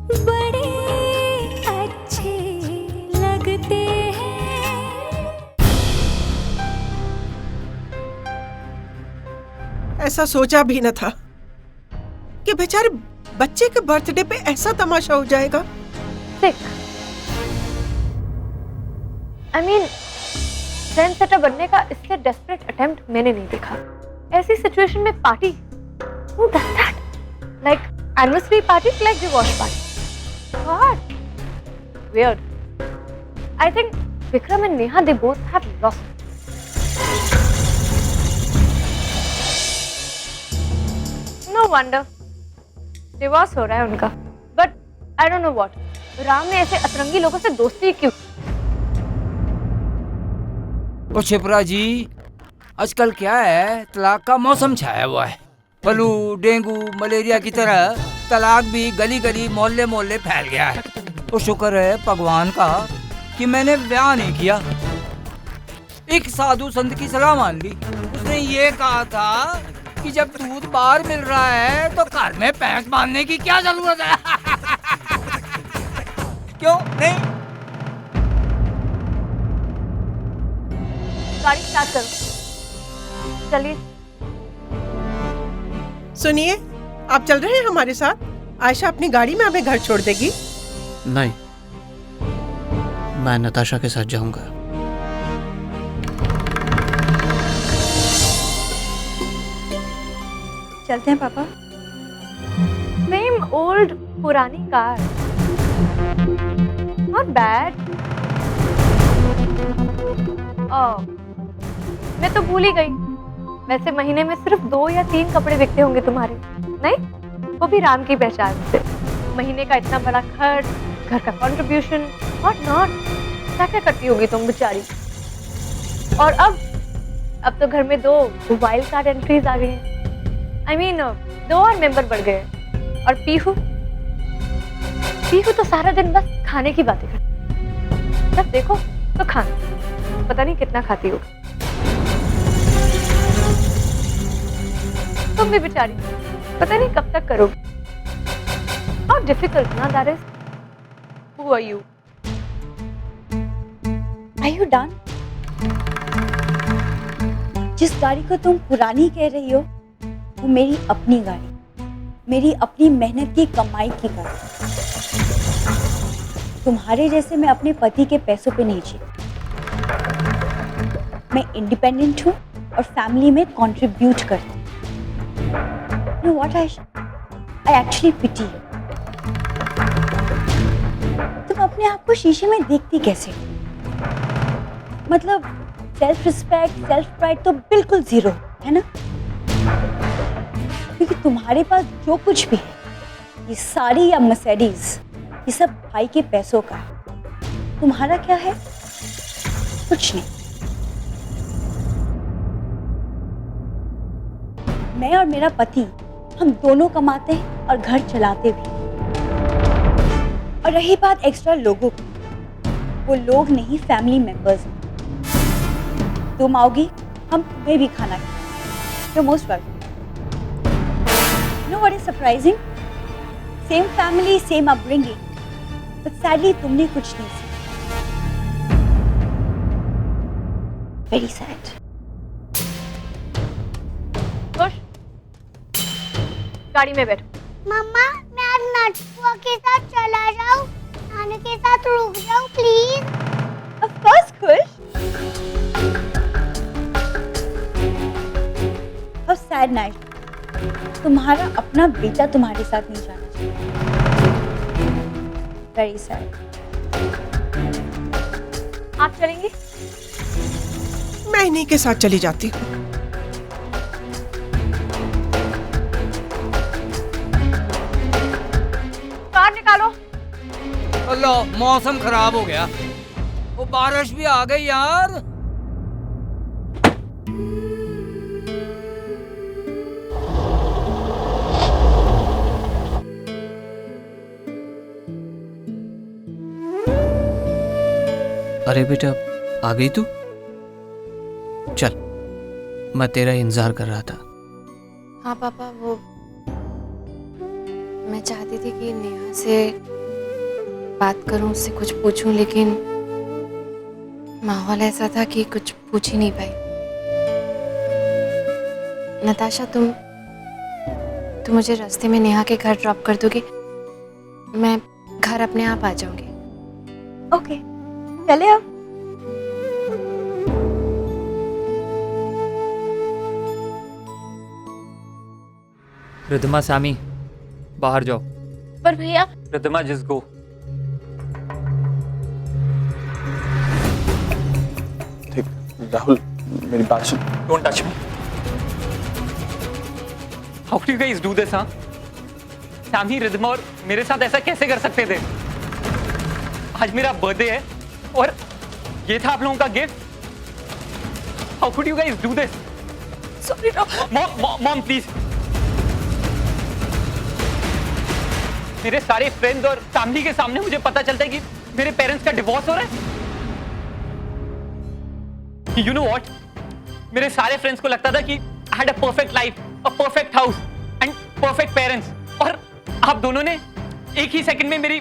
बड़े अच्छे लगते हैं। ऐसा सोचा भी न था कि बेचारे बच्चे के बर्थडे पे ऐसा तमाशा हो जाएगा। I mean, ट्रेंडसेटर बनने का इससे डेस्परेट अटेम्प्ट मैंने नहीं देखा। ऐसी सिचुएशन में party, who does that? Like anniversary parties, like divorce party. What? Weird. I think Vikram and Neha, they both have lost. No wonder. Divorce हो रहा है उनका। But I don't know what, Ram ने ऐसे अतरंगी लोगों से दोस्ती क्यों? ओ शिप्रा जी, आजकल क्या है, तलाक का मौसम छाया हुआ है। फ्लू, डेंगू, मलेरिया की तरह तलाक भी गली गली मोहल्ले मोहल्ले फैल गया है। तो शुक्र है भगवान का कि मैंने ब्याह नहीं किया। एक साधु संत की सलाह मान ली। उसने ये कहा था कि जब दूध बाहर मिल रहा है तो घर में भैंस बांधने की क्या जरूरत है। क्यों नहीं? गाड़ी स्टार्ट करो, चलिए। सुनिए, आप चल रहे हैं हमारे साथ? आयशा अपनी गाड़ी में हमें घर छोड़ देगी। नहीं, मैं नताशा के साथ जाऊंगा। चलते हैं पापा। सेम ओल्ड पुरानी कार, नॉट बैड। मैं तो भूल ही गई, वैसे महीने में सिर्फ 2 या 3 कपड़े बिकते होंगे तुम्हारे, नहीं? वो भी राम की पहचान से। महीने का इतना बड़ा खर्च, घर का कंट्रीब्यूशन, व्हाट नॉट, क्या क्या करती होगी तुम बेचारी। और अब तो घर में 2 वाइल्ड कार्ड एंट्रीज आ गई हैं। I mean, 2 और मेंबर बढ़ गए। और पीहू तो सारा दिन बस खाने की बातें करती। जब देखो तो खाना, पता नहीं कितना खाती होगी। तुम भी बेचारी, पता नहीं कब तक करोगी। How difficult ना that is? Who are you? Are you done? जिस गाड़ी को तुम पुरानी कह रही हो, वो मेरी अपनी गाड़ी, मेरी अपनी मेहनत की कमाई की गाड़ी। तुम्हारे जैसे मैं अपने पति के पैसों पे नहीं जी। मैं इंडिपेंडेंट हूँ और फैमिली में कंट्रीब्यूट करती हूँ। You know what, Aisha? I actually pity you. तुम अपने आप को शीशे में देखती कैसे हो? मतलब सेल्फ रिस्पेक्ट, सेल्फ प्राइड तो बिल्कुल जीरो है ना? क्योंकि तुम्हारे पास जो कुछ भी है, ये साड़ी या मर्सिडीज, ये सब भाई के पैसों का है। तुम्हारा क्या है? कुछ नहीं। मैं और मेरा पति, हम दोनों कमाते हैं और घर चलाते भी। और रही बात एक्स्ट्रा लोगों की, वो लोग नहीं, फैमिली मेंबर्स हैं। तुम आओगी, हम तुम्हें भी खाना खिलाएंगे। You're most welcome. You know what is surprising? Same family, same upbringing, but sadly तुमने कुछ नहीं सीखा। Very sad. खुश, गाड़ी में बैठो। मम्मा, मैं आज नटुआ के साथ चला जाऊँ, नानी के साथ रुक जाऊँ प्लीज। Of course, खुश। How sad night. तुम्हारा अपना बेटा तुम्हारे साथ नहीं जाना चाहिए। Very sad. आप चलेंगी? मैं इन्हीं के साथ चली जाती हूँ। कार निकालो। अल्लाह, मौसम खराब हो गया। वो बारिश भी आ गई यार। अरे बेटा, आ गई तू? चल, मैं तेरा इंतजार कर रहा था। हाँ पापा, वो मैं चाहती थी कि नेहा से बात करूं, उससे कुछ पूछूं, लेकिन माहौल ऐसा था कि कुछ पूछ ही नहीं पाई। नताशा, तुम मुझे रास्ते में नेहा के घर ड्रॉप कर दोगी? मैं घर अपने आप आ जाऊंगी। ओके, चले अब। रिद्धिमा, सामी, बाहर जाओ। पर भैया, रिद्धिमा, जस्ट गो। ठीक, राहुल मेरी बात सुन। Don't touch me. How can you guys do this? हाँ, सामी, रिद्धिमा और मेरे साथ ऐसा कैसे कर सकते थे? आज मेरा बर्थडे है और ये था आप लोगों का gift. How could you guys do this? Sorry mom please. मेरे सारे फ्रेंड्स और फैमिली के सामने मुझे पता चलता है कि मेरे पेरेंट्स का डिवोर्स हो रहा है। यू नो व्हाट, मेरे सारे फ्रेंड्स को लगता था कि I had a perfect life, a perfect house and perfect parents, और आप दोनों ने एक ही सेकंड में मेरी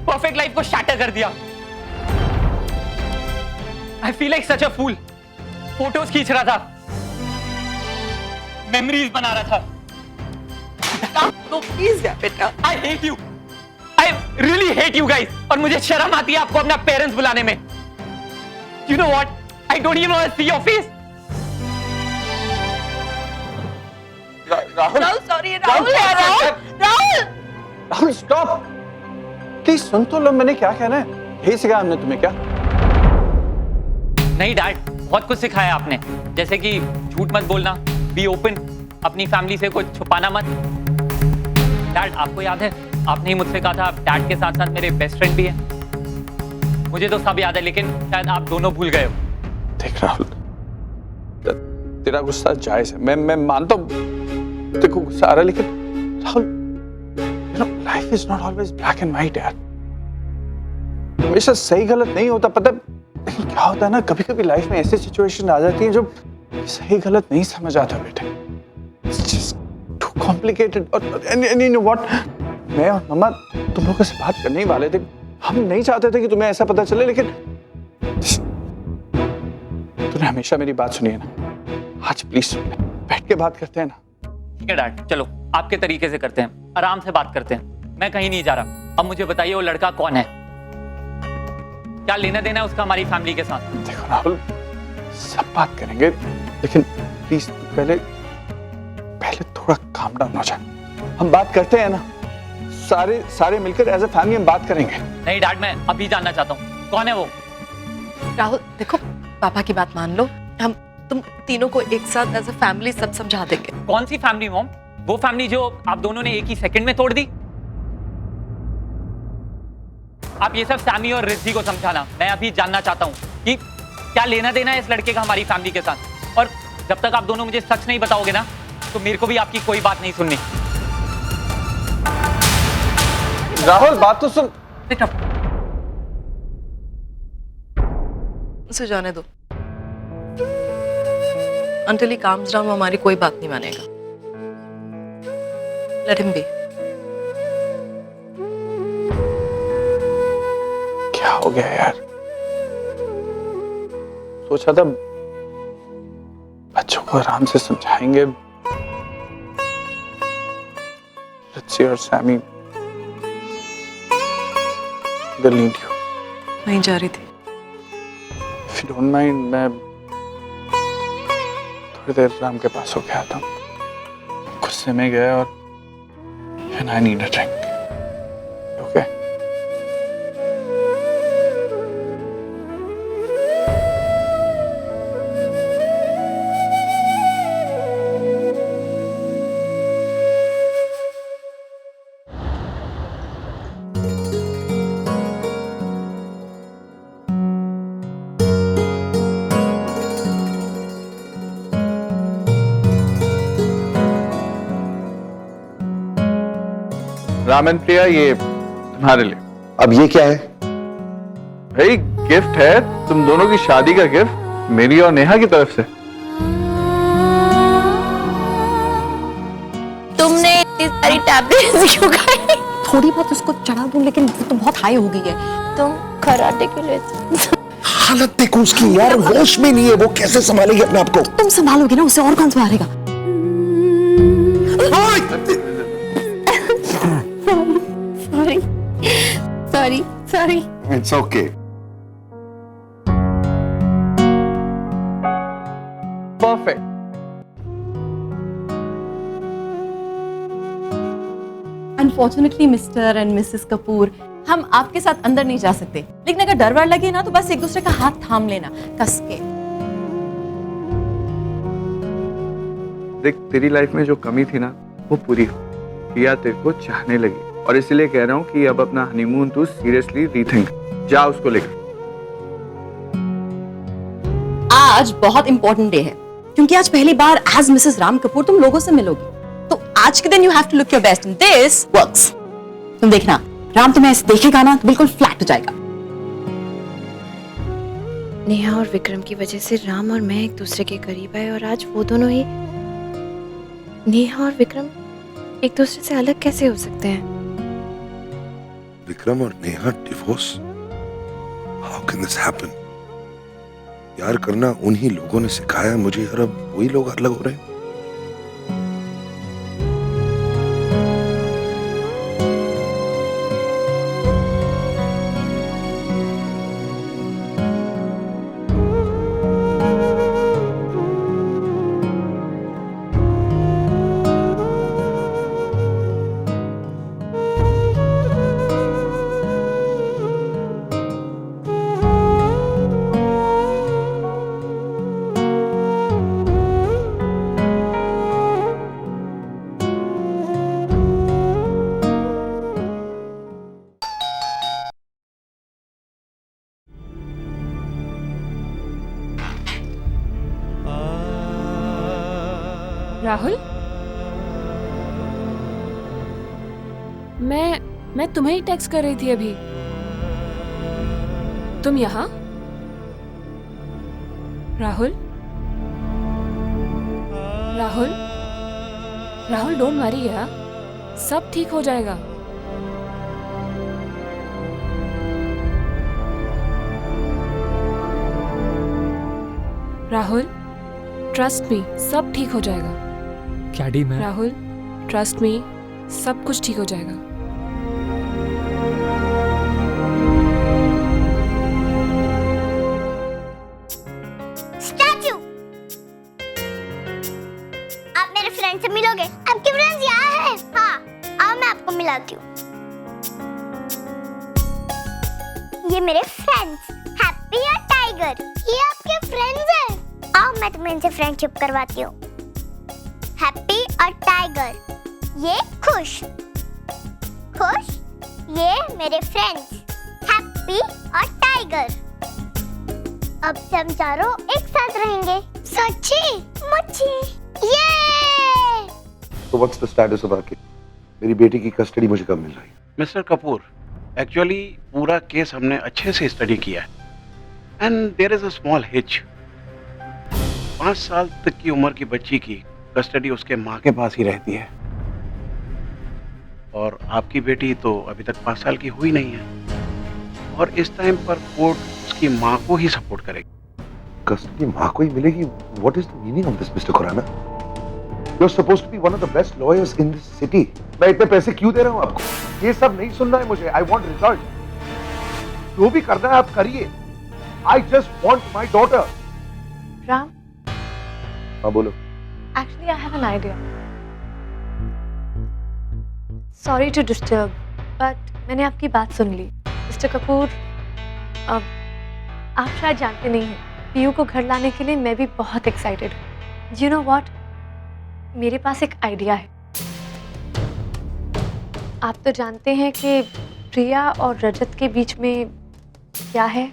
परफेक्ट लाइफ को शैटर कर दिया। I feel like such a fool. Photos खींच रहा था, मेमोरीज बना रहा था। तो प्लीज यार बेटा। I hate you. I really hate you guys. और मुझे शर्म आती है आपको अपना पेरेंट्स बुलाने में। You know what? I don't even want to see your face. Rahul, sorry Rahul, Rahul stop please. सुन तो लो, मैंने क्या कहना है। यही सिखाया हमने तुम्हें क्या? नहीं डैड, बहुत कुछ सिखाया आपने, जैसे कि झूठ मत बोलना, बी ओपन, अपनी फैमिली से कुछ छुपाना मत। डैड, आपको याद है आपने ही मुझसे कहा था डैड के साथ साथ मेरे बेस्ट फ्रेंड भी है। मुझे तो सब याद है, लेकिन शायद आप दोनों भूल गए हो। देख राहुल, तेरा गुस्सा जायज है, मैं मानता हूँ तेरे को गुस्सा आ रहा है, लेकिन Rahul, you know life is not always black and white यार। हमेशा सही गलत नहीं होता, पता है? लेकिन क्या होता है ना, कभी कभी लाइफ में ऐसी सिचुएशन आ जाती है जो सही गलत नहीं समझ आता बेटे। It's just too complicated. And you know what? मैं और मम्मा तुम लोगों से बात करने ही वाले थे। हम नहीं चाहते थे कि तुम्हें ऐसा पता चले, लेकिन तूने हमेशा मेरी बात सुनी है ना। आज प्लीज सुन ले, बैठ के बात करते हैं ना। ठीक है डैड, चलो आपके तरीके से करते हैं, आराम से बात करते हैं। मैं कहीं नहीं जा रहा। अब मुझे बताइए वो लड़का कौन है? क्या लेना देना है उसका हमारी फैमिली के साथ? देखो राहुल, सब बात करेंगे, लेकिन प्लीज पहले थोड़ा काम डाउन हो जाए। हम बात करते हैं ना, सारे मिलकर एज अ फैमिली हम बात करेंगे। नहीं डैड, मैं अभी जानना चाहता हूँ कौन है वो। राहुल देखो, पापा की बात मान लो, हम तुम तीनों को एक साथ एज अ फैमिली सब समझा देंगे। कौन सी फैमिली मॉम? वो फैमिली जो आप दोनों ने एक ही सेकंड में तोड़ दी। आप ये सब सैमी और रिज्वी को समझाना। मैं अभी जानना चाहता हूँ कि क्या लेना देना है इस लड़के का हमारी फैमिली के साथ, और जब तक आप दोनों मुझे सच नहीं बताओगे ना, तो मेरे को भी आपकी कोई बात नहीं सुननी। राहुल बात तो सुन। उसे जाने दो। Until he calms down, वो हमारी कोई बात नहीं मानेगा। Let him be. क्या हो गया यार? सोचा था बच्चों को आराम से समझाएंगे। रिची और सैमी, they'll need you. वहीं जा रही थी। If you don't mind, मैं थोड़ी देर राम के पास होके आता हूँ। गुस्से में गया और I need a drink. Okay? Raman प्रिया, ये तुम्हारे लिए। अब ये क्या है? भाई गिफ्ट है, तुम दोनों की शादी का गिफ्ट, मेरी और नेहा की तरफ से। तुमने इतनी सारी टैबलेट्स क्यों खाई? थोड़ी बहुत उसको चढ़ा दूं, लेकिन वो तो बहुत हाई हो गई है। तुम कराटे के लिए हालत देखो उसकी यार, होश में नहीं है वो, कैसे संभालेगी अपने आप को? तुम संभालोगे ना उसे, और कौन संभालेगा? Sorry. It's okay. Perfect. Unfortunately mister and Mrs Kapoor, हम आपके साथ अंदर नहीं जा सकते, लेकिन अगर डर वर लगे ना तो बस एक दूसरे का हाथ थाम लेना कस के। देख, तेरी लाइफ में जो कमी थी ना वो पूरी हो, प्रिया तेरे को चाहने लगी, और इसलिए कह रहा हूँ कि अब अपना हनीमून तू सीरियसली रीथिंक, जा उसको लेकर। आज बहुत इंपॉर्टेंट डे है, क्योंकि आज पहली बार एज मिसेस राम कपूर तुम लोगों से मिलोगी, तो आज के दिन you have to look your best and this works. तुम देखना, राम तुम्हें ऐसे देखेगा ना तो बिल्कुल फ्लैट हो जाएगा। नेहा और विक्रम की वजह से राम और मैं एक दूसरे के करीब आए, और आज वो दोनों ही, नेहा और विक्रम, एक दूसरे से अलग कैसे हो सकते हैं? विक्रम और Neha divorce? How can this happen? प्यार करना उन्हीं लोगों ने सिखाया मुझे, और अब वही लोग अलग हो रहे हैं। राहुल, मैं तुम्हें ही टेक्स्ट कर रही थी अभी। तुम यहाँ? राहुल, राहुल, राहुल, डोंट वरी यार, सब ठीक हो जाएगा। राहुल, ट्रस्ट मी, सब ठीक हो जाएगा। क्या D ma'am? Rahul, trust me, सब कुछ ठीक हो जाएगा। स्टैचू, आप मेरे फ्रेंड से मिलोगे? आपके फ्रेंड्स यहाँ हैं? हाँ, आओ मैं आपको मिलाती हूँ। ये मेरे फ्रेंड्स हैप्पी और टाइगर, ये आपके फ्रेंड्स हैं। आओ मैं तुम्हें इनसे फ्रेंडशिप करवाती हूँ। हैप्पी और टाइगर, ये खुश, ये मेरे फ्रेंड्स हैप्पी और टाइगर। अब से हम चारों एक साथ रहेंगे। सच्ची मुच्ची, ये। तो what's the status of our case? मेरी बेटी की कस्टडी मुझे कब मिल रही है? मिस्टर कपूर, एक्चुअली पूरा केस हमने अच्छे से स्टडी किया है, and there is a small hitch. 5 साल तक की उम्र की बच्ची की कस्टडी उसके माँ के पास ही रहती है, और आपकी बेटी तो अभी तक 5 साल की हुई नहीं है, और इस टाइम पर कोर्ट उसकी माँ को ही सपोर्ट करेगी। कस्टडी माँ को ही मिलेगी? What is the meaning of this Mr Khurana? You are supposed to be one of the best lawyers in this city. मैं इतने पैसे क्यों दे रहा हूँ आपको? ये सब नहीं सुनना है मुझे। I want result. जो भी करना है आप करिए। I just want my daughter. Ram, हाँ बोलो। actually I have an idea. Sorry to disturb, but मैंने आपकी बात सुन ली। मिस्टर कपूर, अब आप शायद जानते नहीं हैं, पीयू को घर लाने के लिए मैं भी बहुत एक्साइटेड हूँ। You know what? मेरे पास एक आइडिया है। आप तो जानते हैं कि प्रिया और रजत के बीच में क्या है।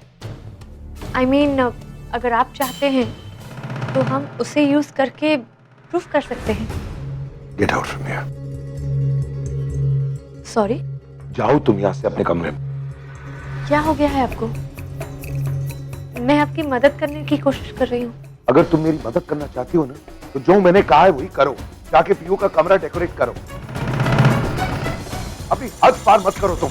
I mean, अगर आप चाहते हैं तो हम उसे यूज करके प्रूफ कर सकते हैं। Get out from here. Sorry, जाओ तुम यहाँ से अपने कमरे में। क्या हो गया है आपको? मैं आपकी मदद करने की कोशिश कर रही हूँ। अगर तुम मेरी मदद करना चाहती हो ना, तो जो मैंने कहा है वही करो। जाके पीयू का कमरा डेकोरेट करो। अपनी हद पार मत करो तुम।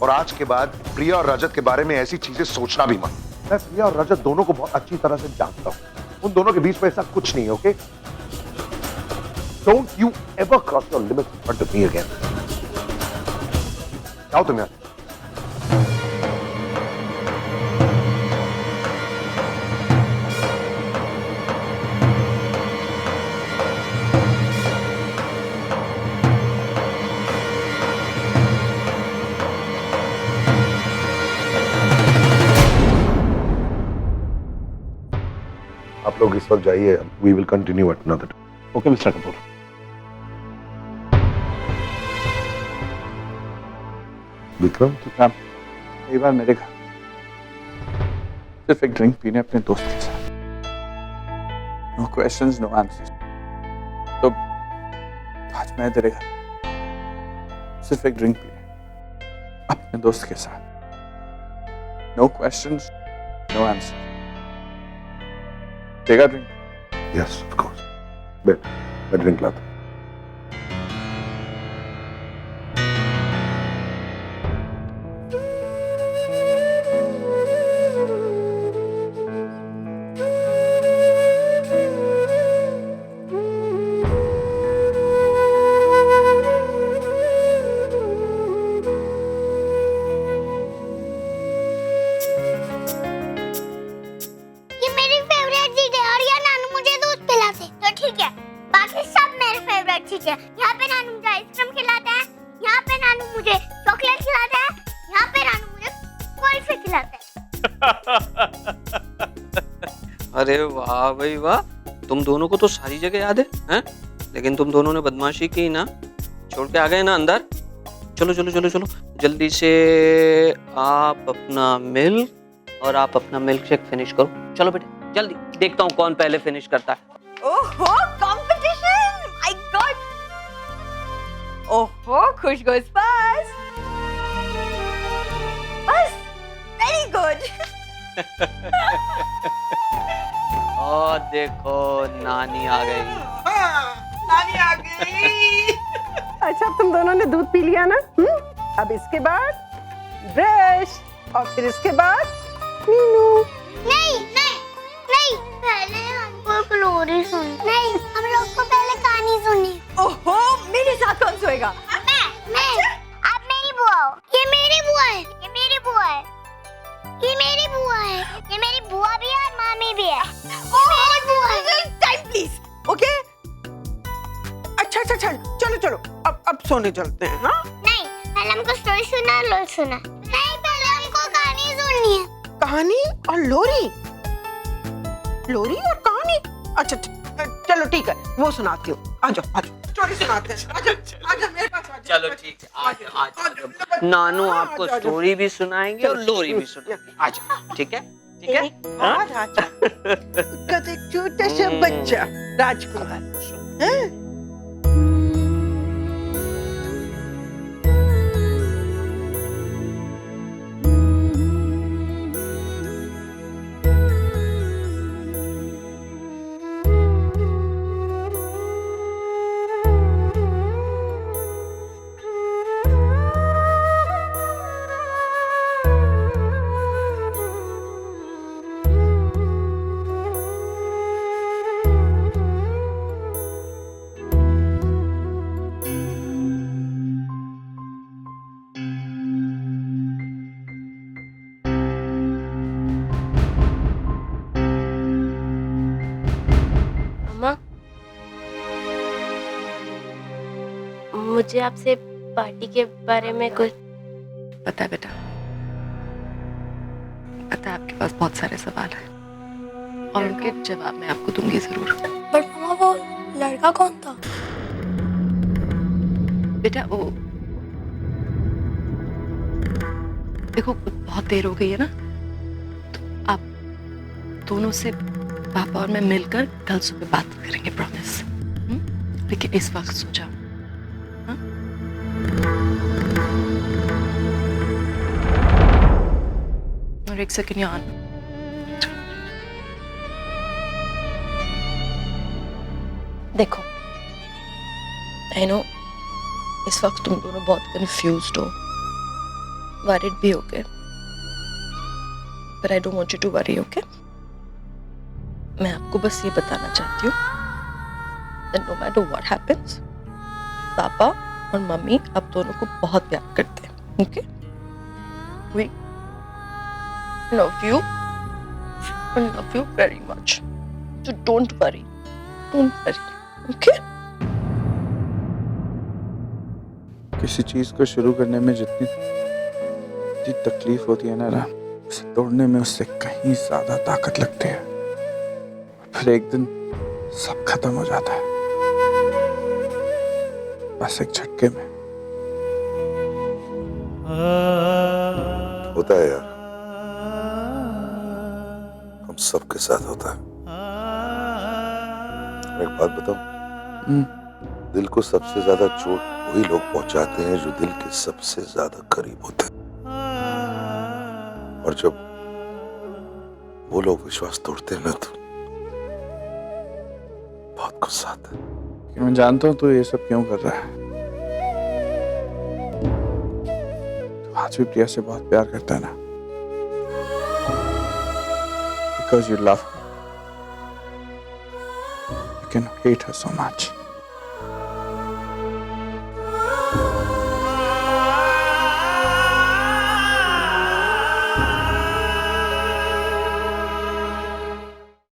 और आज के बाद प्रिया और रजत के बारे में ऐसी चीजें सोचना भी मत। मैं प्रिया और रजत दोनों को बहुत अच्छी तरह से जानता हूं। उन दोनों के बीच में ऐसा कुछ नहीं है, okay? Don't you ever cross your limits in front of me again. जाओ तुम यार। आप लोग इस वक्त जाइए, we will continue at another time. Okay Mr Kapoor. Vikram, ma'am, कई बार मेरे घर सिर्फ एक ड्रिंक पीने अपने दोस्त के साथ, नो क्वेश्चंस नो आंसर्स। तो आज मैं तेरे घर सिर्फ एक ड्रिंक पीने अपने दोस्त के साथ, नो क्वेश्चंस नो आंसर्स। देगा ड्रिंक? Yes of course. मैं ड्रिंक लाता हूं। ये मेरी फेवरेट चीज है और ये नानू मुझे दूध पिलाते तो ठीक है, बाकी सब मेरे फेवरेट चीज है। यहाँ पे नानू मुझे आइसक्रीम खिलाता है, यहाँ पे नानू मुझे चॉकलेट खिलाता है, यहाँ पे नानू मुझे कुल्फी खिलाता है। अरे वाह भाई वाह, तुम दोनों को तो सारी जगह याद है, हैं? लेकिन तुम दोनों ने बदमाशी की ना, छोड़ के आ गए ना अंदर। चलो चलो चलो चलो जल्दी से आप अपना मिल्क और आप अपना मिल्क शेक फिनिश करो। चलो बेटे जल्दी, देखता हूँ कौन पहले फिनिश करता है। ओहो कंपटीशन, माय गॉड। ओहो खुश गोज फर्स्ट। बस वेरी गुड। और देखो नानी आ गई। नानी आ गई। अच्छा तुम दोनों ने दूध पी लिया ना? अब इसके बाद ब्रश और फिर इसके बाद नीनू। नहीं नहीं नहीं, पहले हमको एक लोरी सुन। नहीं, हम लोग को पहले कहानी सुननी। ओहो मेरे साथ कौन सोएगा? मैं आप मेरी बुआ हो। ये मेरी बुआ है, ये मेरी बुआ है, ये मेरी बुआ है, ये मेरी बुआ भी है और मामी भी है। ये मेरी बुआ है। Time please, okay? अच्छा अच्छा अच्छा, चलो चलो अब सोने चलते हैं। हाँ नहीं, पहले हमको स्टोरी सुना, लोरी सुना। नहीं, पहले हमको कहानी सुननी है। कहानी और लोरी? लोरी और कहानी? अच्छा चलो ठीक है, वो सुनाती हूँ। आ जाओ आ जाओ, स्टोरी सुनाते हैं। आ जाओ मेरे पास आ जाओ। चलो ठीक है, आ जाओ। नानू आपको स्टोरी भी सुनाएंगे और लोरी भी सुनाएंगे। आ जाओ, ठीक है ठीक है। हाँ राजा, उसका तो एक छोटा सा बच्चा राजकुमार हैं? मुझे आपसे पार्टी के बारे में कुछ पता है बेटा, पता है आपके पास बहुत सारे सवाल हैं और उनके जवाब मैं आपको दूंगी जरूर। बट मामा वो लड़का कौन था? बेटा वो देखो बहुत देर हो गई है ना, तो आप दोनों से पापा और मैं मिलकर कल सुबह बात करेंगे, प्रॉमिस। लेकिन इस वक्त सो जाओ। और एक सेकंड यहाँ देखो, आई नो इस वक्त तुम दोनों बहुत कंफ्यूज्ड हो, वरीड भी होगे, but I don't want you to worry, okay? मैं आपको बस ये बताना चाहती हूँ that no matter what happens, पापा और मम्मी आप दोनों को बहुत प्यार करते हैं, okay? We love you and love you very much. So don't worry, okay? किसी चीज को शुरू करने में जितनी तकलीफ होती है ना राम, उसे तोड़ने में उससे कहीं ज्यादा ताकत लगती है। फिर एक दिन सब खत्म हो जाता है, बस एक झटके में। होता है यार, हम सबके साथ होता है। मैं एक बात बताऊं, दिल को सबसे ज्यादा चोट वही लोग पहुंचाते हैं जो दिल के सबसे ज्यादा करीब होते हैं, और जब वो लोग विश्वास तोड़ते हैं ना तो बहुत गुस्सा आता है। मैं जानता हूं तू ये सब क्यों कर रहा है। तू आज भी प्रिया से बहुत प्यार करता है ना, because you love her. You can hate her so much.